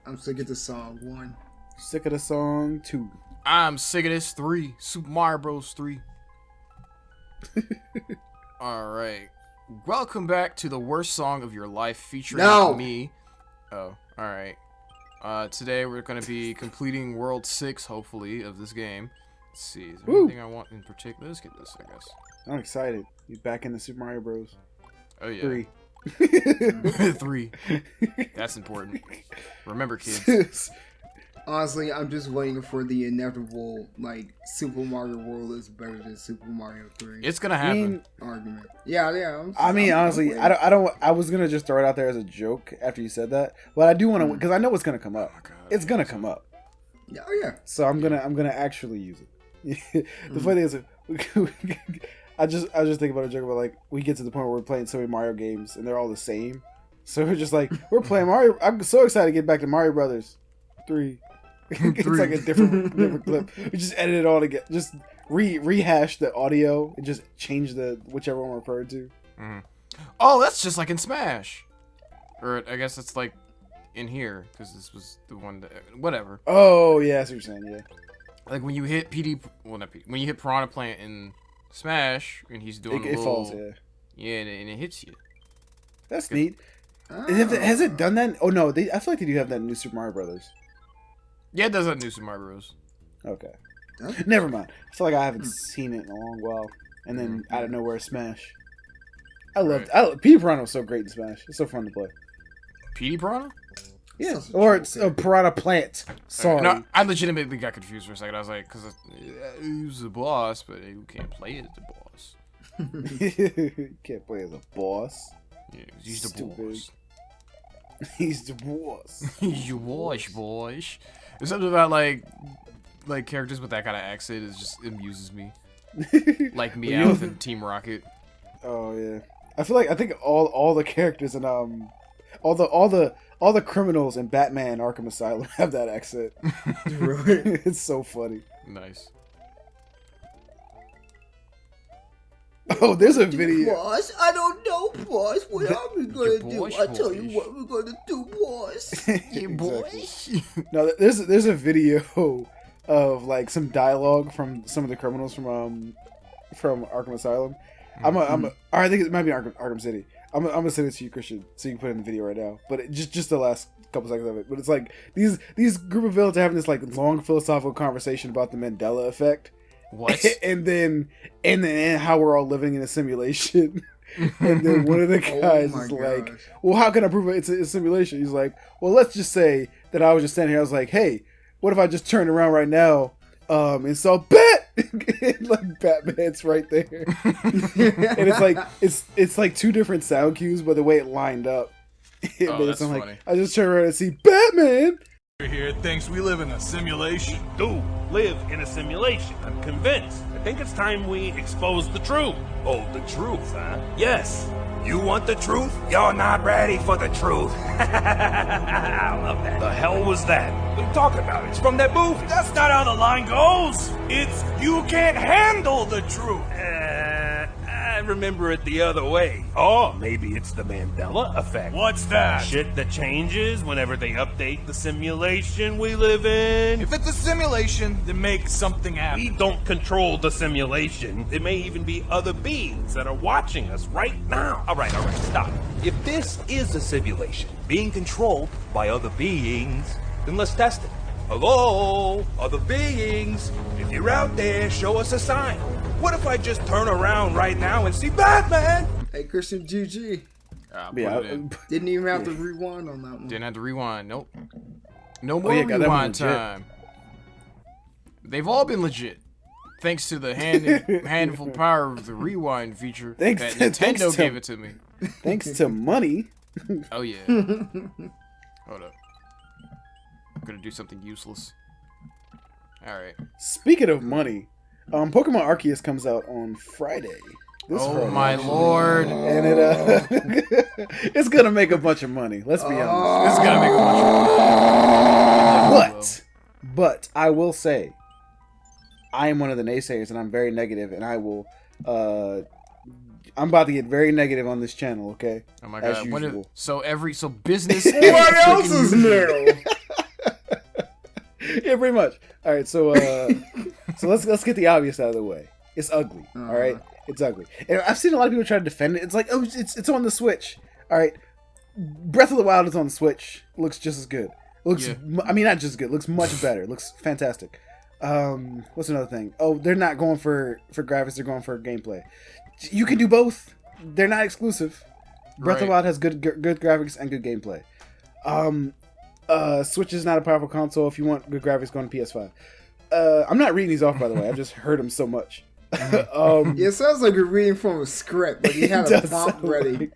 I'm sick of the song 1. Sick of the song 2. I'm sick of this 3. Super Mario Bros. 3. Alright. Welcome back to the worst song of your life featuring me. Oh, alright. Today we're going to be completing World 6, hopefully, of this game. Let's see. Is there anything I want in particular? Let's get this, I guess. I'm excited. He's back in the Super Mario Bros. Oh, yeah. 3. 3. That's important. Remember, kids. Honestly, I'm just waiting for the inevitable, like, Super Mario World is better than Super Mario 3. It's gonna happen. Argument. Yeah. Honestly, I was gonna just throw it out there as a joke after you said that, but I do want to, because I know it's gonna come up. Oh, God, it's gonna come up. Yeah. So I'm gonna actually use it. The funny thing is, I just think about a joke about, like, we get to the point where we're playing so many Mario games and they're all the same. So we're just like, we're playing Mario. I'm so excited to get back to Mario Brothers 3. It's like a different clip. We just edit it all together. Just rehash the audio and just change the whichever one we're referred to. Mm-hmm. Oh, that's just like in Smash. Or I guess it's like in here, because this was the one that... Whatever. Oh, yeah, that's what you're saying, yeah. Like when you hit when you hit Piranha Plant in Smash, and he's doing it falls, yeah. Yeah, and it hits you. That's neat. Has it done that? Oh, no, I feel like they do have that in New Super Mario Brothers. Yeah, it does have New Super Mario Bros. Okay. Never mind. I feel like I haven't seen it in a long while. And then out of nowhere, Smash. I loved P Piranha was so great in Smash. It's so fun to play. Petey Piranha? Yeah. Or it's a Piranha Plant. Sorry. No, I legitimately got confused for a second. I was like, because he was the boss, but you can't play as the boss. You can't play as a boss. Yeah, he's the boss. He's the boss. He's your boss. There's something about like characters with that kind of accent. It just amuses me. Like Meowth and Team Rocket. Oh yeah, I think all the characters and all the criminals in Batman Arkham Asylum have that accent. Right? It's so funny. Nice. Oh, there's a video. Boss, I don't know, boss. What are we gonna do? I'll tell you what we're gonna do, boss. Yeah, boys. No, there's a video of like some dialogue from some of the criminals from Arkham Asylum. I think it might be Arkham City. I'm gonna send it to you, Christian, so you can put it in the video right now. But just the last couple seconds of it. But it's like these group of villains are having this like long philosophical conversation about the Mandela effect. What? And then how we're all living in a simulation. And then one of the guys is like, well, how can I prove it's a simulation? He's like, well, let's just say that I was just standing here. I was like, hey, what if I just turned around right now and saw Bat? And like Batman's right there. And it's like two different sound cues, but the way it lined up. Oh, that's funny. Like, I just turn around and see Batman. Here thinks we live in a simulation. We do live in a simulation. I'm convinced. I think it's time we expose the truth. Oh, the truth, huh? Yes. You want the truth? You're not ready for the truth. I love that. The hell was that? What are you talking about? It's from that movie. That's not how the line goes. It's you can't handle the truth. I remember it the other way. Oh, maybe it's the Mandela effect. What's that? Shit that changes whenever they update the simulation we live in. If it's a simulation, then make something happen. We don't control the simulation. There may even be other beings that are watching us right now. All right, stop. If this is a simulation being controlled by other beings, then let's test it. Hello, other beings. If you're out there, show us a sign. What if I just turn around right now and see Batman? Hey, Christian, GG. Didn't even have to rewind on that one. Didn't have to rewind. Nope. No more rewind time. They've all been legit. Thanks to the handful power of the rewind feature that Nintendo gave it to me. Thanks to money. Oh, yeah. Hold up. I'm gonna do something useless. Alright. Speaking of money, Pokemon Arceus comes out on Friday. Friday, my lord! And it it's gonna make a bunch of money. Let's be honest. It's gonna make a bunch of money. But I will say, I am one of the naysayers, and I'm very negative, and I will. I'm about to get very negative on this channel. Okay. Oh my god! So business. What else is new? Yeah, pretty much. All right, so let's get the obvious out of the way. It's ugly. All right, it's ugly. And I've seen a lot of people try to defend it. It's like, oh, it's on the Switch. All right, Breath of the Wild is on the Switch. Looks just as good. Looks, I mean, not just good. Looks much better. Looks fantastic. What's another thing? Oh, they're not going for graphics. They're going for gameplay. You can do both. They're not exclusive. Breath of the Wild has good graphics and good gameplay. Switch is not a powerful console. If you want good graphics, go on PS5. I'm not reading these off, by the way. I've just heard them so much. It sounds like you're reading from a script, but you had a prompt ready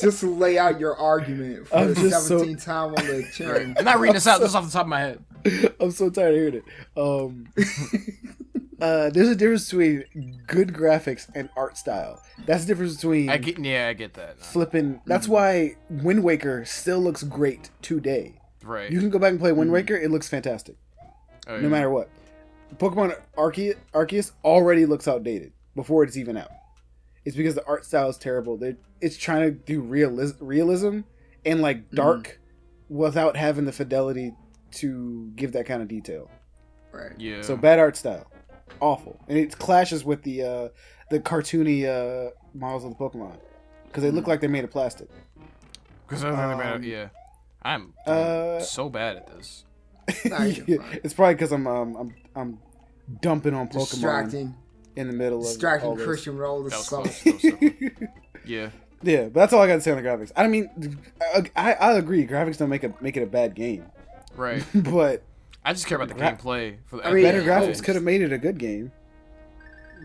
just to lay out your argument for the 17th time on the channel. I'm not reading this out just off the top of my head. I'm so tired of hearing it. There's a difference between good graphics and art style. That's the difference between... I get that. Flipping... That's why Wind Waker still looks great today. Right. You can go back and play Wind Waker, it looks fantastic. Oh, no matter what. Pokemon Arceus already looks outdated before it's even out. It's because the art style is terrible. It's trying to do realism and like dark without having the fidelity to give that kind of detail. Right. Yeah. So bad art style. Awful. And it clashes with the cartoony models of the Pokemon. Because they look like they're made of plastic. Because I'm so bad at this. It's probably because I'm dumping on Pokemon distracting in the middle of distracting Christian with all this stuff. Yeah, but that's all I got to say on the graphics. I mean, I agree. Graphics don't make it a bad game, right? But I just care about the gameplay. Better graphics could have made it a good game.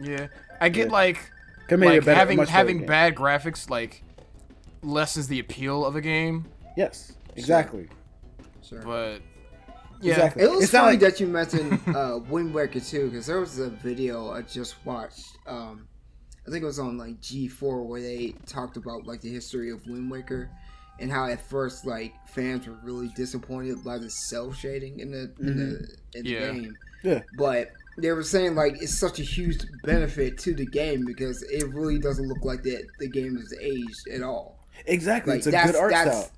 Yeah, I get having bad graphics like lessens the appeal of a game. Yes, exactly. Sure. But yeah, exactly. It was funny that you mentioned Wind Waker too, because there was a video I just watched. I think it was on like G4 where they talked about like the history of Wind Waker and how at first like fans were really disappointed by the cell shading in the game. Yeah, but they were saying like it's such a huge benefit to the game because it really doesn't look like that the game is aged at all. Exactly, like, it's a good art style.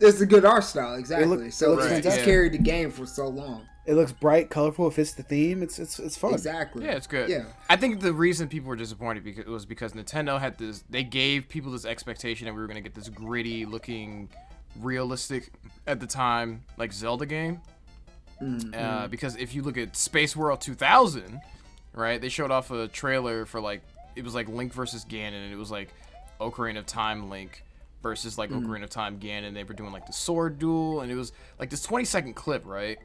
It's a good art style, exactly. So it's just carried the game for so long. It looks bright, colorful. It fits the theme. It's fun. Exactly. Yeah, it's good. Yeah. I think the reason people were disappointed was because Nintendo had this. They gave people this expectation that we were going to get this gritty looking, realistic at the time like Zelda game. Because if you look at Space World 2000, right? They showed off a trailer for like it was like Link versus Ganon, and it was like Ocarina of Time Link versus like Ocarina of Time Ganon. They were doing like the sword duel, and it was like this 20-second clip, right?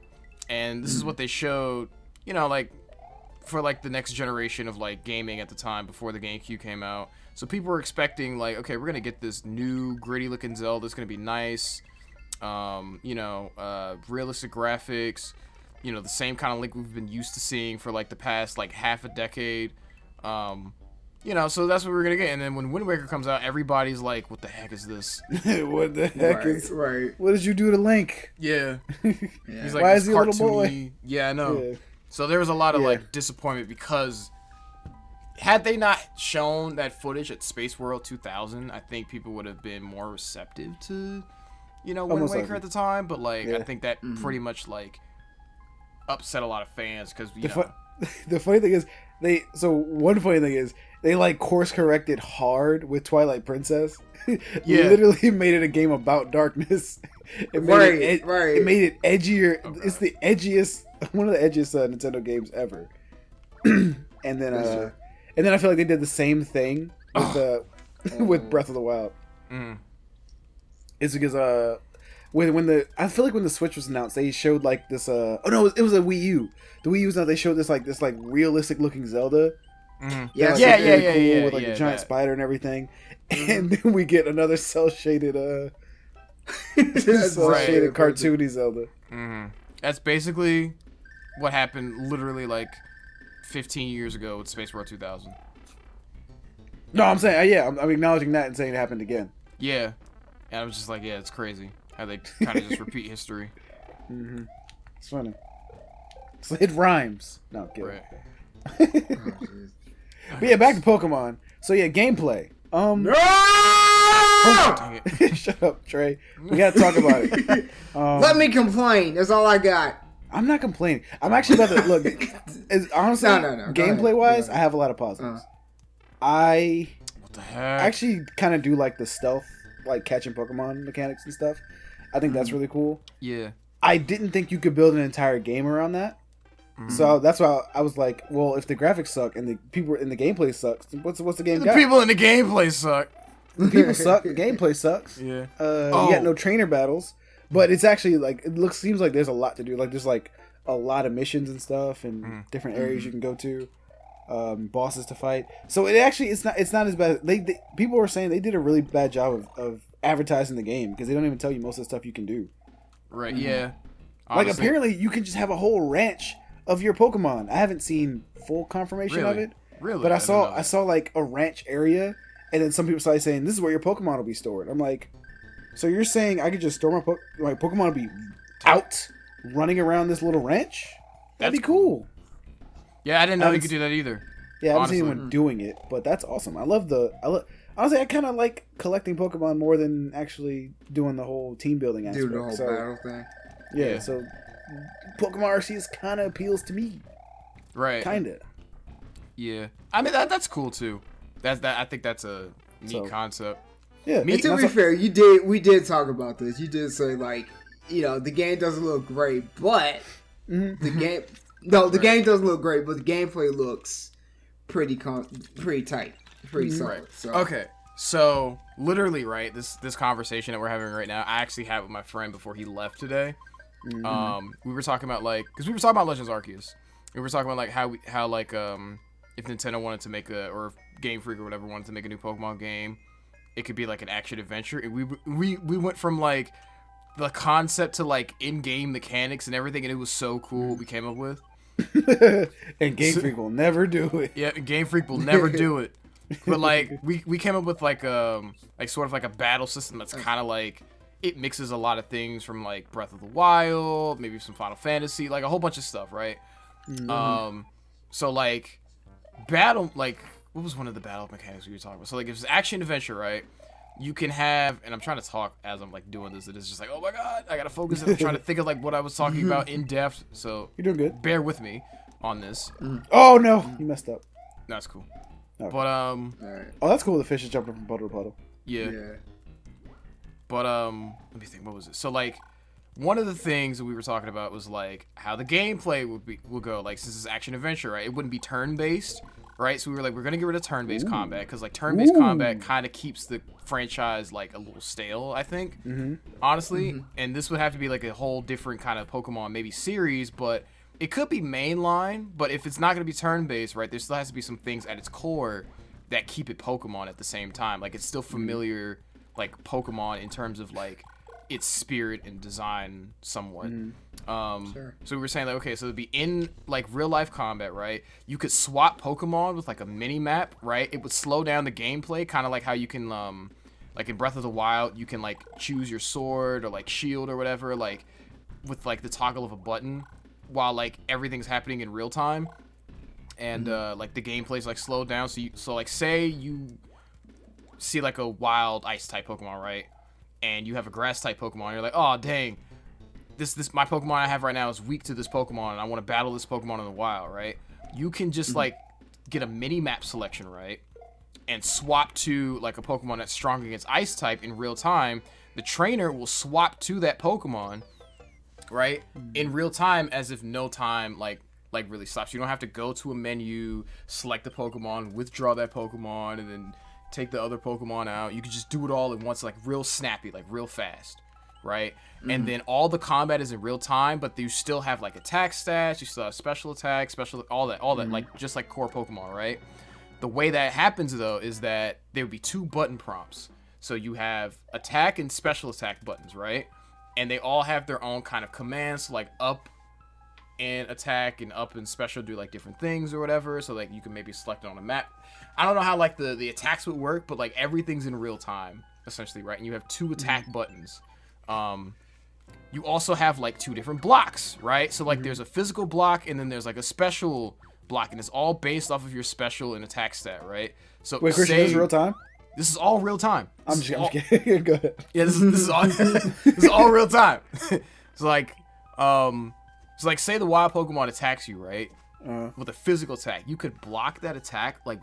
And this is what they showed, you know, like for like the next generation of like gaming at the time before the GameCube came out. So people were expecting like, okay, we're gonna get this new gritty looking Zelda. It's gonna be nice, realistic graphics, the same kind of Link we've been used to seeing for like the past like half a decade. So that's what we're gonna get. And then when Wind Waker comes out, everybody's like, "What the heck is this? What the heck is right? What did you do to Link?" Yeah. He's like, why is he a little boy? Yeah, I know. Yeah. So there was a lot of like disappointment because had they not shown that footage at Space World 2000, I think people would have been more receptive to, Wind Waker at the time. But like, I think that pretty much like upset a lot of fans because the funny thing is one funny thing is they like course corrected hard with Twilight Princess. Literally made it a game about darkness. It made it made it edgier. Oh, it's the edgiest, one of the edgiest Nintendo games ever. and then I feel like they did the same thing with with Breath of the Wild. It's because I feel like when the Switch was announced, they showed like this. It was a Wii U. The Wii U was out. They showed this like realistic looking Zelda. Yeah, cool with like a giant spider and everything. And then we get another cell shaded, cartoony Zelda. That's basically what happened. Literally like 15 years ago with Space World 2000. No, I'm saying I'm acknowledging that and saying it happened again. Yeah, and I was just like, it's crazy how they kind of just repeat history. It's funny. So it rhymes. No, I'm kidding. Right. But yeah, back to Pokemon. So yeah, gameplay. No! Shut up, Trey. We gotta talk about it. Let me complain. That's all I got. I'm not complaining. I'm actually about to look. Honestly, gameplay wise, I have a lot of positives. What the heck? I actually kind of do like the stealth, like catching Pokemon mechanics and stuff. I think that's really cool. Yeah. I didn't think you could build an entire game around that. So that's why I was like, well, if the graphics suck and the people in the gameplay sucks, what's the game got? The people in the gameplay suck. The people suck. The gameplay sucks. Yeah. You got no trainer battles, but it's actually like seems like there's a lot to do. Like there's like a lot of missions and stuff and different areas you can go to, bosses to fight. So it actually it's not as bad. They people were saying they did a really bad job of advertising the game because they don't even tell you most of the stuff you can do. Right. Yeah. Honestly. Like apparently you can just have a whole ranch of your Pokemon. I haven't seen full confirmation of it. Really? But I saw like a ranch area, and then some people started saying this is where your Pokemon will be stored. I'm like, so you're saying I could just store my Pokemon will be out running around this little ranch? That'd be cool. Yeah, I didn't know you could do that either. Yeah, I haven't seen anyone doing it, but that's awesome. Honestly, I kind of like collecting Pokemon more than actually doing the whole team building aspect. Doing the whole battle thing. Yeah, so Pokemon Arceus kind of appeals to me. Right. Kind of. Yeah. I mean, that's cool, too. I think that's a neat concept. Yeah. And to be fair, we did talk about this. You did say, like, the game doesn't look great, but the game doesn't look great, but the gameplay looks pretty tight. Pretty solid. Right. So. Okay. So, literally, right, this conversation that we're having right now, I actually had with my friend before he left today. We were talking about, like, because we were talking about Legends Arceus. We were talking about, like, how if Nintendo wanted to make or if Game Freak or whatever wanted to make a new Pokemon game, it could be, like, an action-adventure. And we went from, like, the concept to, like, in-game mechanics and everything, and it was so cool what we came up with. And Game Freak will never do it. Yeah, Game Freak will never do it. But, like, we came up with, like sort of like a battle system that's kind of like, it mixes a lot of things from, like, Breath of the Wild, maybe some Final Fantasy, like, a whole bunch of stuff, right? So, like, what was one of the battle mechanics we were talking about? So, like, if it's action-adventure, right, you can have, and I'm trying to talk as I'm, like, doing this, and it's just like, oh my god, I gotta focus, and I'm trying to think of, like, what I was talking about in depth, so... You're doing good. Bear with me on this. Oh, no! You messed up. That's cool. Okay. But, Alright. Oh, that's cool, the fish is jumping from puddle to puddle. Yeah. But, let me think, what was it? So, like, one of the things that we were talking about was, like, how the gameplay would go, like, since it's action-adventure, right? It wouldn't be turn-based, right? So we were like, we're gonna get rid of turn-based combat, because, like, turn-based combat kind of keeps the franchise, like, a little stale, I think, honestly. And this would have to be, like, a whole different kind of Pokemon, maybe series, but it could be mainline, but if it's not gonna be turn-based, right, there still has to be some things at its core that keep it Pokemon at the same time. Like, it's still familiar, like, Pokemon in terms of, like, its spirit and design somewhat. Sure. So we were saying, like, okay, so it'd be in, like, real-life combat, right? You could swap Pokemon with, like, a mini-map, right? It would slow down the gameplay, kind of like how you can, like, in Breath of the Wild, you can, like, choose your sword or, like, shield or whatever, like, with, like, the toggle of a button, while, like, everything's happening in real time. And, like, the gameplay's, like, slowed down. So, like, say you see, like, a wild ice-type Pokemon, right? And you have a grass-type Pokemon, you're like, oh, dang, this my Pokemon I have right now is weak to this Pokemon, and I want to battle this Pokemon in the wild, right? You can just, like, get a mini-map selection, right? And swap to, like, a Pokemon that's strong against Ice-type in real time. The trainer will swap to that Pokemon, right? In real time, as if no time, like really stops. You don't have to go to a menu, select the Pokemon, withdraw that Pokemon, and then take the other Pokemon out. You can just do it all at once, like, real snappy, like, real fast, right? And then all the combat is in real time, but you still have, like, attack stats, you still have special attacks, all that, like, just like core Pokemon, right? The way that happens, though, is that there would be 2 button prompts. So you have attack and special attack buttons, right? And they all have their own kind of commands, so, like, up and attack and up and special do, like, different things or whatever. So, like, you can maybe select it on a map. I don't know how, like, the attacks would work, but, like, everything's in real time, essentially, right? And you have 2 attack buttons. You also have, like, 2 different blocks, right? So, like, there's a physical block, and then there's, like, a special block, and it's all based off of your special and attack stat, right? So, wait, Christian, this is real time? This is all real time. I'm just kidding. Go ahead. Yeah, this is all this is all real time. It's like, So like, say the wild Pokemon attacks you, right? With a physical attack, you could block that attack like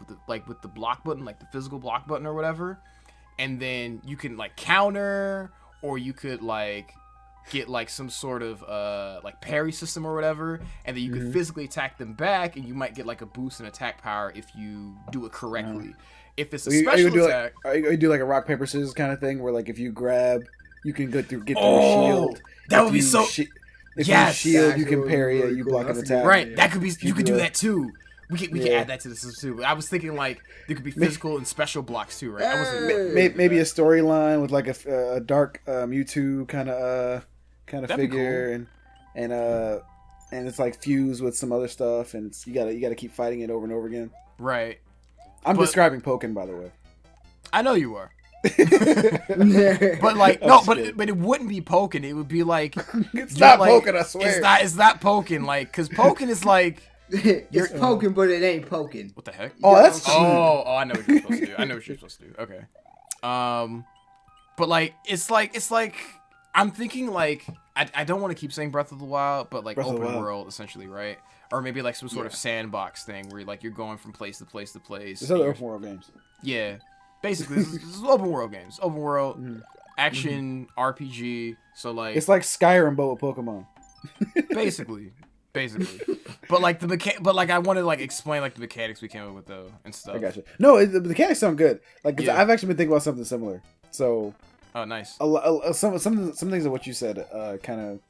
with the block button, like the physical block button or whatever, and then you can like counter, or you could like get like some sort of like parry system or whatever, and then you could physically attack them back, and you might get like a boost in attack power if you do it correctly. If it's a special attack, are you do like a rock paper scissors kind of thing where like if you grab, you can get through a shield. That would be so. If you shield, you can parry it. You block an attack. Right, that could be. You could do that too. We can add that to the system too. I was thinking like there could be physical and special blocks too, right? I wasn't maybe a storyline with like a dark Mewtwo kind of figure, cool. and it's like fused with some other stuff, and you gotta keep fighting it over and over again. Right. I'm describing Pokken, by the way. I know you are. But like but it wouldn't be Pokken. It would be like it's not like, Pokken. I swear it's not Pokken. Like because Pokken is like it's Pokken, but it ain't Pokken. What the heck? Oh, that's oh I know what you're supposed to do. I know what you're supposed to do. Okay. But like it's like I'm thinking like I don't want to keep saying Breath of the Wild, but like open world essentially, right? Or maybe like some sort of sandbox thing where like you're going from place to place to place. There's other open world games. Yeah. Basically, this is open world games. Open world, action, RPG. So like it's like Skyrim but with Pokemon. basically. But like but like I wanted to like explain like the mechanics we came up with though and stuff. I gotcha. No, the mechanics sound good. Like I've actually been thinking about something similar. So oh, nice. Some things of what you said kind of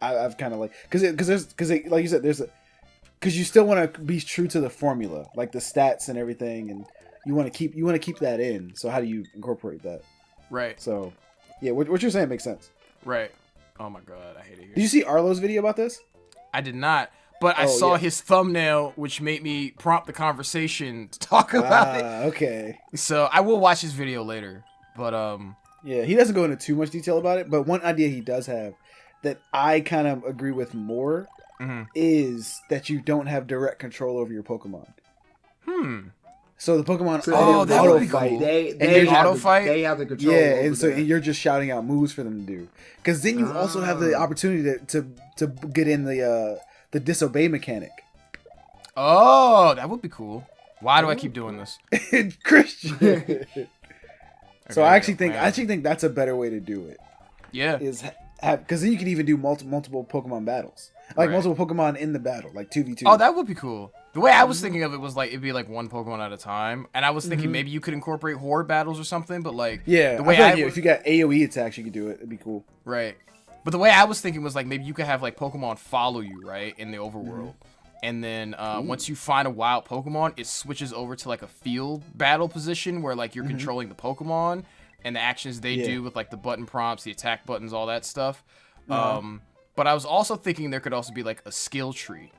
I've kind of like because like you said because you still want to be true to the formula, like the stats and everything, and you want to keep that in. So how do you incorporate that? Right. So yeah, what you're saying makes sense. Right. Oh my god, I hate it here. Did you see Arlo's video about this? I did not, but I saw his thumbnail, which made me prompt the conversation to talk about it. Okay. So I will watch his video later, but yeah, he doesn't go into too much detail about it, but one idea he does have that I kind of agree with more is that you don't have direct control over your Pokemon. So the Pokemon auto fight. Cool. They auto fight. They have the control. Yeah, and you're just shouting out moves for them to do. Because then you also have the opportunity to get in the disobey mechanic. Oh, that would be cool. Why do I keep doing this, Christian? So I actually think that's a better way to do it. Yeah, because then you can even do multiple Pokemon battles, like multiple Pokemon in the battle, like 2v2. Oh, that would be cool. The way I was thinking of it was like it'd be like one Pokemon at a time, and I was thinking maybe you could incorporate horde battles or something. But like the way if you got AOE attacks, you could do it. It'd be cool. Right. But the way I was thinking was like maybe you could have like Pokemon follow you right in the overworld, and then once you find a wild Pokemon, it switches over to like a field battle position where like you're controlling the Pokemon and the actions they do with like the button prompts, the attack buttons, all that stuff. But I was also thinking there could also be like a skill tree.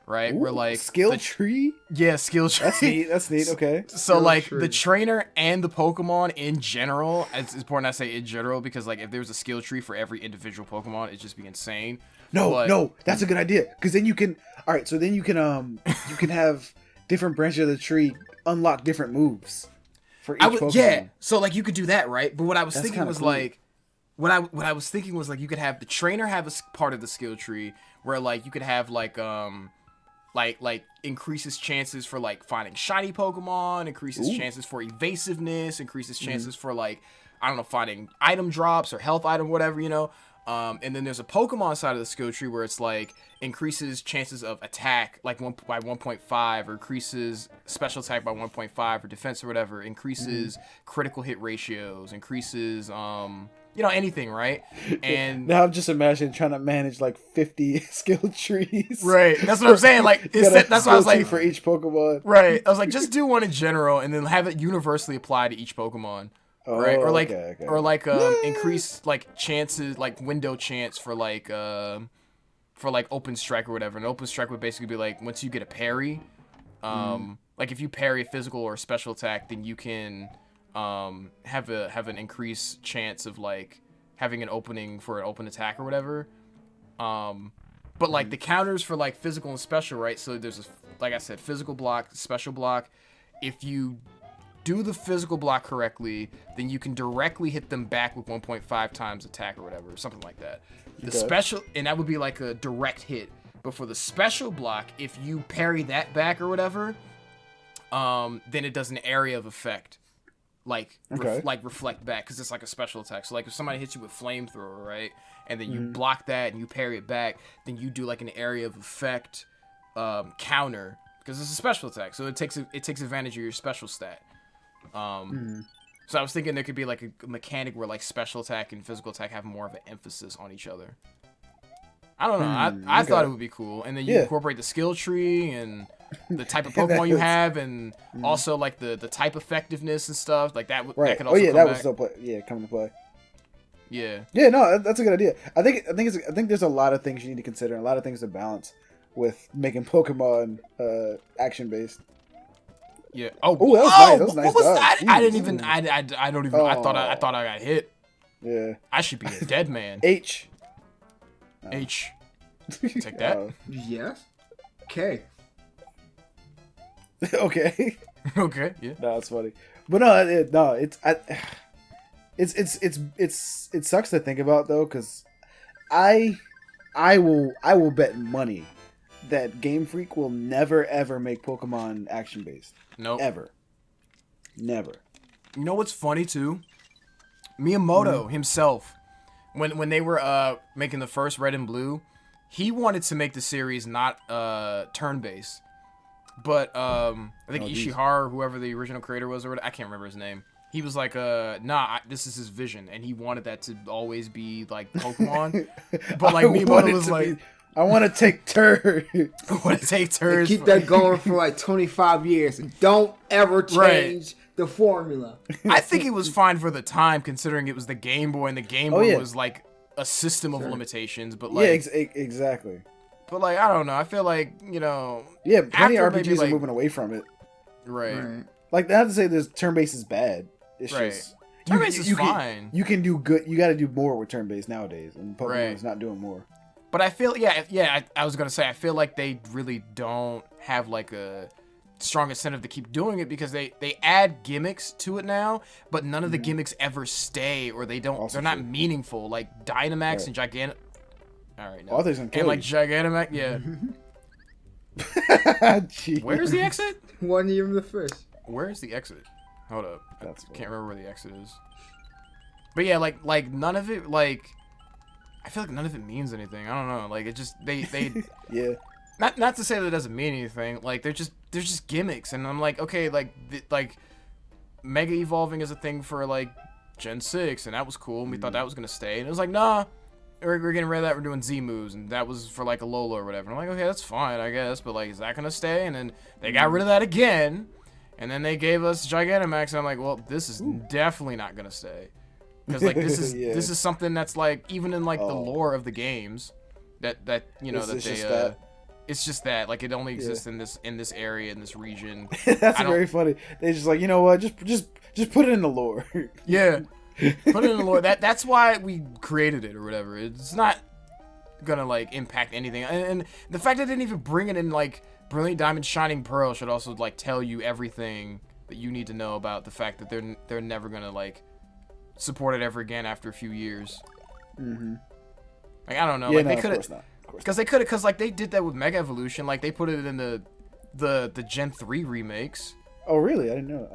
Right, where like skill tree, skill tree. That's neat. Okay. So skill like tree. the trainer and the Pokemon in general, it's important I say in general because like if there was a skill tree for every individual Pokemon, it'd just be insane. No, that's a good idea because then you can. All right, so then you can you can have different branches of the tree unlock different moves for each Pokemon. Yeah, so like you could do that, right? But what I was thinking was cool. like. What I was thinking was like you could have the trainer have a part of the skill tree where like you could have like increases chances for like finding shiny Pokemon, increases chances for evasiveness, increases chances for like I don't know, finding item drops or health item, whatever, you know. And then there's a Pokemon side of the skill tree where it's like increases chances of attack like by 1.5 or increases special attack by 1.5 or defense or whatever, increases critical hit ratios, increases you know, anything, right? And now I'm just imagining trying to manage like 50 skill trees. Right. That's what I'm saying. Like that's why I was like for each Pokemon. Right. I was like, just do one in general and then have it universally apply to each Pokemon. Right. Or like increase like chances, like window chance for like open strike or whatever. And open strike would basically be like once you get a parry, like if you parry a physical or a special attack, then you can have an increased chance of like having an opening for an open attack or whatever. But like the counters for like physical and special, right? So there's like I said, physical block, special block. If you do the physical block correctly, then you can directly hit them back with 1.5 times attack or whatever, something like that. The special, and that would be like a direct hit. But for the special block, if you parry that back or whatever, then it does an area of effect. Like reflect back, because it's like a special attack. So like if somebody hits you with flamethrower, right, and then you block that and you parry it back, then you do like an area of effect counter, because it's a special attack. So it takes advantage of your special stat. So I was thinking there could be like a mechanic where like special attack and physical attack have more of an emphasis on each other. I don't know. I thought it would be cool, and then you incorporate the skill tree and the type of Pokemon you have, and also like the type effectiveness and stuff like that. That could also come would still come into play. Yeah. Yeah, no, that's a good idea. I think there's a lot of things you need to consider, and a lot of things to balance with making Pokemon action based. Yeah. Oh, that was nice. That was nice. What was that? I didn't even. I don't even. I thought I got hit. Yeah. I should be a dead man. H. Take that. Yes. Okay. Okay. Okay. Yeah. No, that's funny. But no, it sucks to think about though, because I will bet money that Game Freak will never ever make Pokemon action based. Nope. Ever. Never. You know what's funny too? Miyamoto himself, when they were making the first Red and Blue, he wanted to make the series not turn-based. But I think Ishihara, whoever the original creator was, or I can't remember his name, he was like, this is his vision, and he wanted that to always be like Pokemon. But like Miyamoto was like, I want to take turns. I want to take turns. Keep that going for like 25 years. Don't ever change the formula. I think it was fine for the time, considering it was the Game Boy, and the Game Boy was like a system of limitations. But like, exactly. But like, I don't know. I feel like, plenty of RPGs are moving away from it. Right. Like, not to say this turn-based is bad. It's just turn-based is fine. You can do good. You got to do more with turn-based nowadays, and Pokemon is not doing more. But I feel, I was gonna say, I feel like they really don't have like a strong incentive to keep doing it, because they add gimmicks to it now, but none of the gimmicks ever stay, or they're not meaningful. Like Dynamax and Gigant. All right, no. And like Gigantamax, yeah. Where's the exit? Wasn't even the fish. Where's the exit? Hold up. That's can't remember where the exit is. But yeah, like none of it, like, I feel like none of it means anything. I don't know. Like, it just they yeah. Not to say that it doesn't mean anything. Like, they're just gimmicks, and I'm like, okay, like Mega Evolving is a thing for like Gen 6, and that was cool, and we thought that was gonna stay, and it was like, nah, we're getting rid of that. We're doing Z moves, and that was for like a Lola or whatever. And I'm like, okay, that's fine, I guess, but like, is that gonna stay? And then they got rid of that again, and then they gave us Gigantamax, and I'm like, well, this is definitely not gonna stay. Because like this is something that's like, even in like the lore of the games, that it's just that like it only exists in this area, in this region. That's very funny. They just like, you know what, just put it in the lore. Yeah, put it in the lore. That's why we created it or whatever. It's not gonna like impact anything, and the fact that they didn't even bring it in like Brilliant Diamond Shining Pearl should also like tell you everything that you need to know about the fact that they're never gonna like support it ever again after a few years. Like, I don't know. Yeah, like, they could have, because like they did that with Mega Evolution. Like, they put it in the Gen 3 remakes. Oh really? I didn't know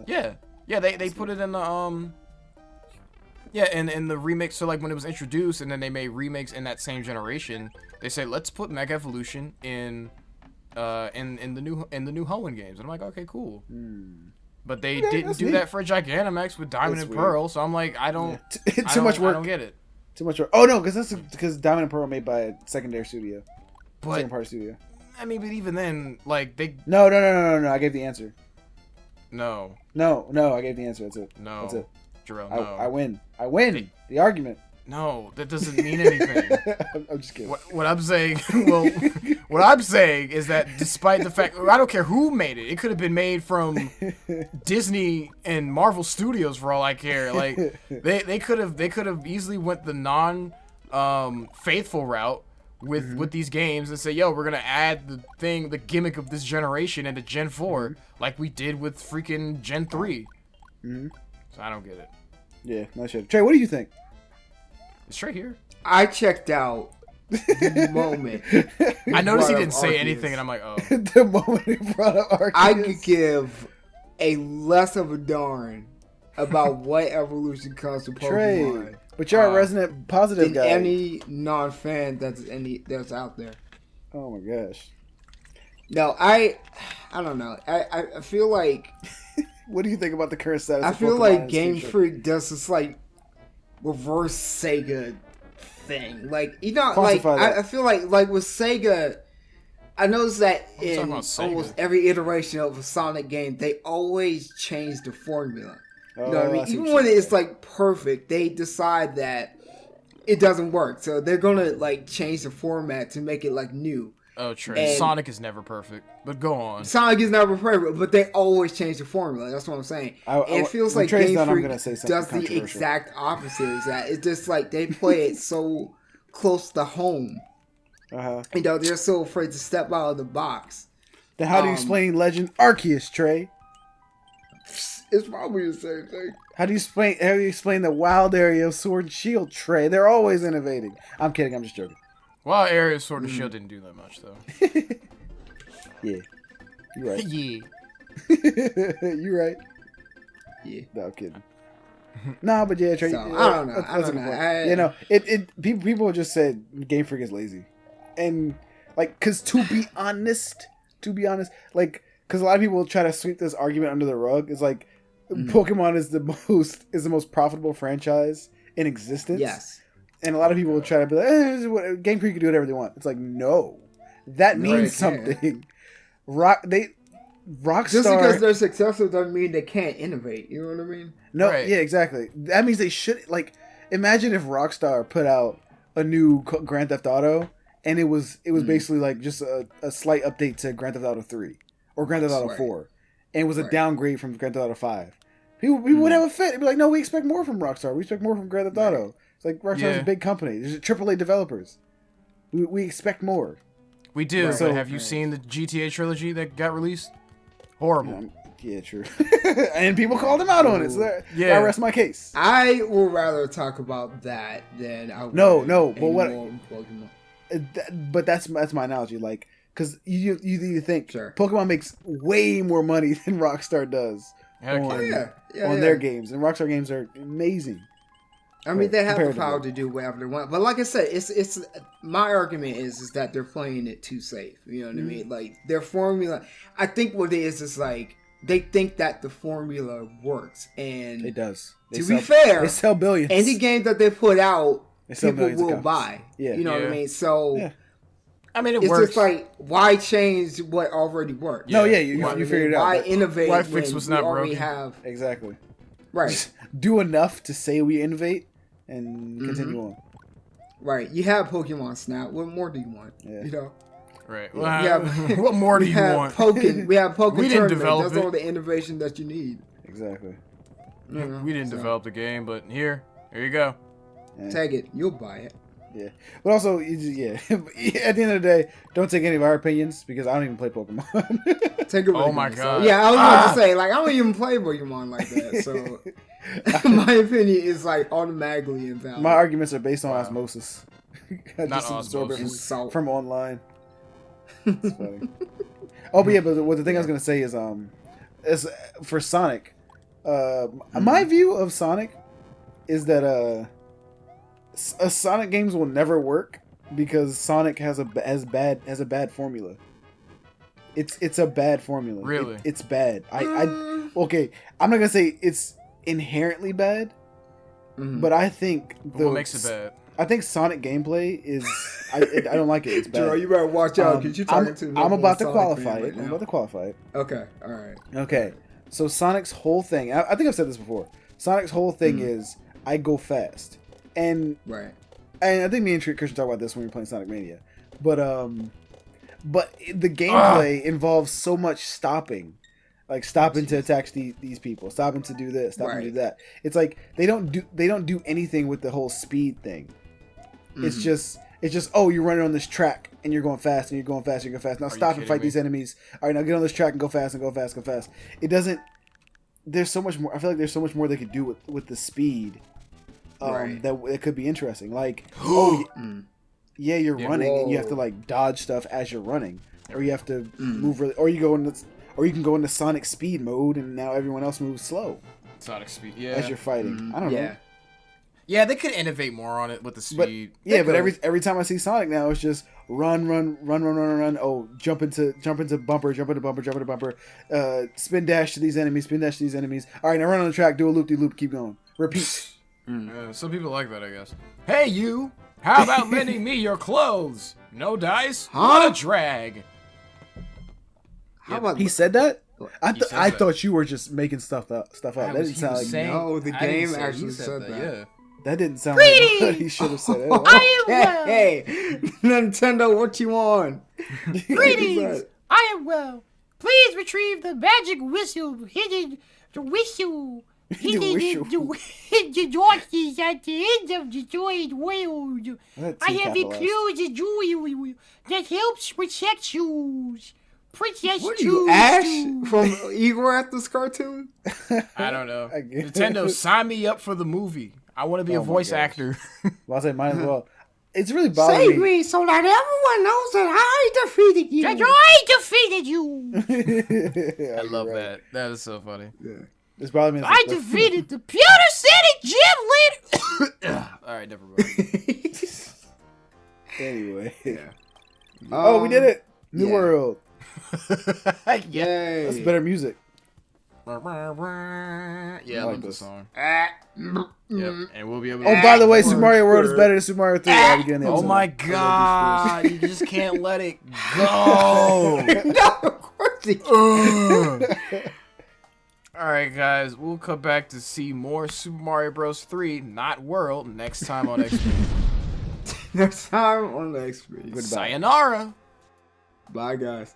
that. Yeah. They put it in the in the remakes. So like when it was introduced, and then they made remakes in that same generation, they said, let's put Mega Evolution in the new Hoenn games. And I'm like, okay, cool. But they didn't do that for Gigantamax with Diamond and Pearl, so I'm like, I don't. Too much work. I don't get it. Too much work. Oh no, because Diamond and Pearl made by a secondary studio, second party studio. I mean, but even then, like they. No. I gave the answer. No. I gave the answer. That's it. No. That's it. Jarrell, no. I win. The argument. No, that doesn't mean anything. I'm just kidding. What I'm saying, what I'm saying is that despite the fact, I don't care who made it, it could have been made from Disney and Marvel Studios for all I care. Like they could have easily went the faithful route with these games and say, yo, we're gonna add the gimmick of this generation into Gen 4 like we did with freaking Gen 3. So I don't get it. Yeah, no shit. Trey, what do you think? It's right here. I checked out the moment. I noticed he brought didn't up say Arceus. anything, and I'm like, oh. The moment he brought up Arceus. I could give a less of a darn about what evolution comes to Trey, Pokemon but you're a resident positive than guy. any non-fan that's out there. Oh my gosh. No, I don't know. I feel like What do you think about the current status? I of feel Pokemon like in Game future? Freak does this like reverse Sega thing. Like like Quantify that. I feel like with Sega, I noticed that we talking in about Sega? almost every iteration of a Sonic game, they always change the formula. You know what I Oh, mean? see what Even you're when saying. it's like perfect, they decide that it doesn't work, so they're gonna like change the format to make it like new. Oh, Trey. And- Sonic is never perfect, but go on. Sonic is never perfect, but they always change the formula. That's what I'm saying. And it feels when like Trey's Game done, I'm Freak gonna say something does the controversial. exact opposite of that. It's just like they play it so close to home. Uh-huh. You know, they're so afraid to step out of the box. Then how do you explain Legend Arceus, Trey? It's probably the same thing. How do you explain the wild area of Sword and Shield, Trey? They're always innovating. I'm kidding. I'm just joking. Well, Area of Sword and Shield didn't do that much, though. Yeah, you're right. Yeah. You're right. Yeah. No, I'm kidding. Nah, but yeah, Trey. So, I don't know. That's a good point. You know, people just said Game Freak is lazy, and like, cause to be honest, like, cause a lot of people try to sweep this argument under the rug. It's like Pokemon is the most profitable franchise in existence. Yes. And a lot of people will try to be like, Game Freak can do whatever they want. It's like, no, that means something. Rockstar. Just because they're successful doesn't mean they can't innovate. You know what I mean? No, Right. yeah, exactly. That means they should, like, imagine if Rockstar put out a new Grand Theft Auto and it was basically like just a slight update to Grand Theft Auto 3 or Grand Theft Auto 4, and it was a downgrade from Grand Theft Auto 5. People would have a fit. It'd be like, no, we expect more from Rockstar. We expect more from Grand Theft Auto. It's like Rockstar's a big company. There's AAA developers. We expect more. We do, Right. but So- have you seen the GTA trilogy that got released? Horrible. Yeah, true. And people called him out on it. So Yeah. I rest my case. I would rather talk about that than I would No, any but what- more Pokemon. But that's my analogy. Like, because you need to think Sure. Pokemon makes way more money than Rockstar does Heck on, yeah. Yeah. their games, and Rockstar games are amazing. I mean, they have the comparatively. power to do whatever they want. But like I said, it's my argument is that they're playing it too safe. You know what I mean? Like their formula. I think what it is like they think that the formula works, and It does. To be fair, they sell billions. any game that they put out, They sell people millions of will copies. buy. Yeah. You know what I Yeah. mean? So Yeah. I mean, it it's works. just like, why change what already worked? No, Yeah. yeah, You know what I you mean? figured it out. Why But- innovate Why fix when what's we not already broken? have Exactly. right? Do enough to say we innovate and Mm-hmm. continue on. Right. You have Pokemon Snap. What more do you want? Yeah. You know. Right. We Well, have- what more do we you have want? We have Pokemon We didn't Tournament. develop That's it. all the innovation that you need. Exactly. You know? We didn't So, develop the game, but here you go. Take it. You'll buy it. Yeah. But also, yeah. At the end of the day, don't take any of our opinions because I don't even play Pokemon. Take it. Oh my with you. God. So, yeah, I was about to say like I don't even play Pokemon like that. So my opinion is like automatically invalid. My arguments are based on osmosis. I Not just absorb it osmosis. from, Salt. from online. It's funny. Oh, but yeah, but what the thing I was gonna say is for Sonic. My view of Sonic is that Sonic games will never work because Sonic has a bad formula. It's a bad formula. Really? It's bad. Okay. I'm not gonna say it's inherently bad, but I think What makes it bad? I think Sonic gameplay is. I don't like it. It's bad. Joe, you better watch out because you're talking to. I'm about to Sonic qualify fan it. right I'm now. about to qualify it. Okay. All right. Okay. So Sonic's whole thing. I think I've said this before. Sonic's whole thing is I go fast, and Right. I think me and Christian talked about this when we were playing Sonic Mania, but the gameplay involves so much stopping. Like stopping to attack these people, stopping to do this, stopping to do that. It's like they don't do anything with the whole speed thing. It's just oh, you're running on this track and you're going fast and you're going fast, you're going fast. Now Are you stop and kidding fight me? these enemies. All right, now get on this track and go fast and go fast, go fast. It doesn't. There's so much more. I feel like there's so much more they could do with the speed. Right. That it could be interesting. Like yeah, you're Yeah. running and you have to Whoa. like dodge stuff as you're running, or you have to move really, or you can go into Sonic speed mode and now everyone else moves slow Sonic speed. Yeah. as you're fighting. I don't know. Yeah, they could innovate more on it with the But speed. yeah, but every time I see Sonic now, it's just run. Oh, jump into bumper, jump into bumper. Spin dash to these enemies. All right, now run on the track, do a loop de loop, keep going, repeat. Some people like that, I guess. Hey, you! How about lending me your clothes? No dice? What a drag! How about He said that. I said I that. thought you were just making stuff up. That He didn't sound was like saying- No, the I didn't game say he actually said that. Yeah. that didn't sound like what he should have said. Hey, Nintendo, what you on? Greetings! I am well. Please retrieve the magic whistle hidden the whistle. Hidden whistle. the darkness at the end of the joyed world. That's I too have capitalized. included a jewel that helps protect you. Princess What are you, Ash from Igor at this cartoon? I don't know. I guess. Nintendo, sign me up for the movie. I want to be a Oh my voice gosh. actor. Well, I say might as well. It's really bothering me. so that everyone knows that I defeated you. That I defeated you. I love that. That is so funny. It's bothering me. I defeated the Pewter City Gym Leader. All right, never mind. Anyway. Oh, we did it! New yeah. world. Yay. That's better music. Yeah, I like love the this. song. Ah. Yep, and we'll be able. Oh, by the way, Super Mario World is better than Super Mario 3. I'll begin the Oh episode. my god! You just can't let it go. No, of course he All right, guys, we'll come back to see more Super Mario Bros. 3, not World, next time on XP. Next time on the XP. Sayonara. Bye, guys.